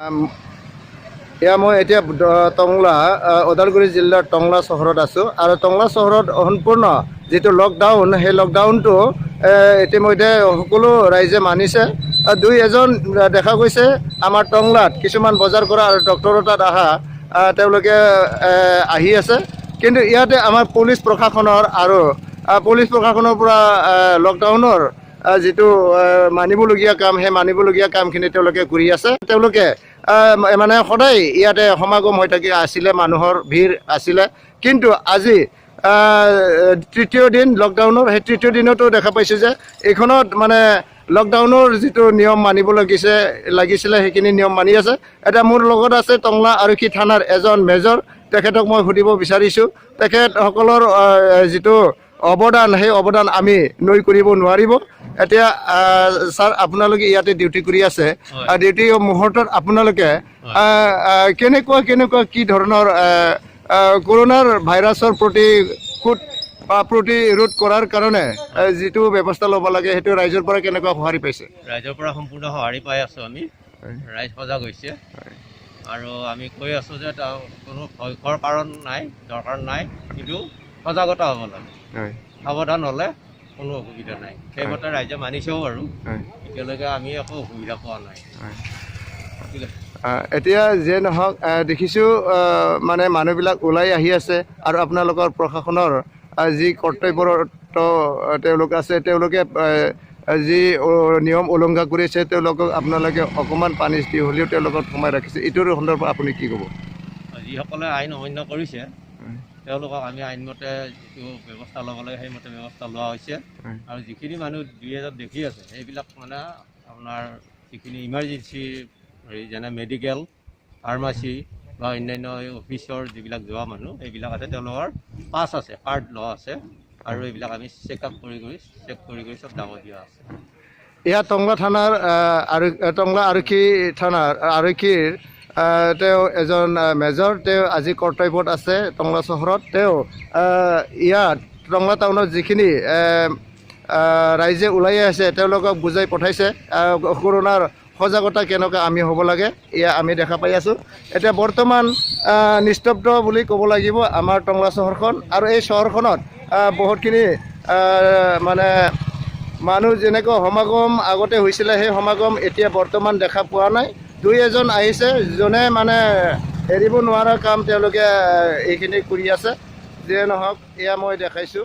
এয়া মই এতিয়া টংলা ওদালগুৰি জিলাৰ টংলা চহৰত আছোঁ আৰু টংলা চহৰত সম্পূৰ্ণ যিটো লকডাউন সেই লকডাউনটো ইতিমধ্যে সকলো ৰাইজে মানিছে। দুই এজন দেখা গৈছে আমাৰ টংলাত কিছুমান বজাৰ কৰা আৰু ডক্টৰৰ তাত অহা তেওঁলোকে আহি আছে, কিন্তু ইয়াতে আমাৰ পুলিচ প্ৰশাসনৰ আৰু পুলিচ প্ৰশাসনৰ পৰা লকডাউনৰ যিটো মানিবলগীয়া কাম সেই মানিবলগীয়া কামখিনি তেওঁলোকে কৰি আছে। তেওঁলোকে মানে সদায় ইয়াতে সমাগম হৈ আছিলে, মানুহৰ ভিৰ আছিলে, কিন্তু আজি তৃতীয় দিন লকডাউনৰ, সেই তৃতীয় দিনতো দেখা পাইছোঁ যে এইখনত মানে লকডাউনৰ যিটো নিয়ম মানিব লাগিছিলে সেইখিনি নিয়ম মানি আছে। এতিয়া মোৰ লগত আছে টংলা আৰক্ষী থানাৰ এজন মেজৰ, তেখেতক মই সুধিব বিচাৰিছোঁ তেখেতসকলৰ যিটো অৱদান সেই অৱদান আমি নৈ কৰিব নোৱাৰিব। এতিয়া ছাৰ, আপোনালোকে ইয়াতে ডিউটি কৰি আছে, ডিউটি মুহূৰ্তত আপোনালোকে কেনেকুৱা কি ধৰণৰ কৰোনাৰ ভাইৰাছৰ প্ৰতিৰোধ কৰাৰ কাৰণে যিটো ব্যৱস্থা ল'ব লাগে সেইটো ৰাইজৰ পৰা কেনেকুৱা সঁহাৰি পাইছে? ৰাইজৰ পৰা সম্পূৰ্ণ সঁহাৰি পাই আছোঁ আমি। ৰাইজ সজাগ হৈছে আৰু আমি কৈ আছোঁ যে কোনো ভয়ৰ কাৰণ নাই, দৰকাৰ নাই, কিন্তু সজাগতা হ'ব লাগে। সাৱধান হ'লে কোনো অসুবিধা নাই, সেইমতে ৰাইজে মানিছেও আৰু এতিয়ালৈকে আমি একো অসুবিধা পোৱা নাই। এতিয়া যে নহওক দেখিছোঁ মানে মানুহবিলাক ওলাই আহি আছে আৰু আপোনালোকৰ প্ৰশাসনৰ যি কৰ্তব্যৰত তেওঁলোক আছে, তেওঁলোকে যি নিয়ম উলংঘা কৰিছে তেওঁলোকক আপোনালোকে অকণমান পানিছ দি হ'লেও তেওঁলোকক সোমাই ৰাখিছে। এইটোৰ সন্দৰ্ভত আপুনি কি ক'ব? যিসকলে আইন অমান্য কৰিছে তেওঁলোকক আমি আইনমতে যিটো ব্যৱস্থা ল'ব লাগে সেইমতে ব্যৱস্থা লোৱা হৈছে। আৰু যিখিনি মানুহ দুই এজন দেখি আছে সেইবিলাক মানে আপোনাৰ যিখিনি ইমাৰ্জেঞ্চি যেনে মেডিকেল, ফাৰ্মাচী বা অন্যান্য অফিচৰ যিবিলাক যোৱা মানুহ সেইবিলাক আছে, তেওঁলোকৰ পাছ আছে, কাৰ্ড লোৱা আছে আৰু এইবিলাক আমি চেক কৰি চব দাঙত দিয়া আছে। এয়া টংলা থানাৰ টংলা আৰক্ষী থানাৰ আৰক্ষীৰ তেওঁ এজন মেজৰ, তেওঁ আজি কৰ্তব্যত আছে টংলা চহৰত। তেওঁ ইয়াত টংলা টাউনত যিখিনি ৰাইজে ওলাই আছে তেওঁলোকক বুজাই পঠাইছে কৰোনাৰ সজাগতা কেনেকুৱা আমি হ'ব লাগে, এয়া আমি দেখা পাই আছোঁ। এতিয়া বৰ্তমান নিস্তব্ধ বুলি ক'ব লাগিব আমাৰ টংলা চহৰখন, আৰু এই চহৰখনত বহুতখিনি মানে মানুহ যেনেকৈ সমাগম আগতে হৈছিলে সেই সমাগম এতিয়া বৰ্তমান দেখা পোৱা নাই। দুই এজন আহিছে যোনে মানে এৰিব নোৱাৰা কাম তেওঁলোকে এইখিনি কৰি আছে। যিয়ে নহওক এয়া মই দেখাইছোঁ।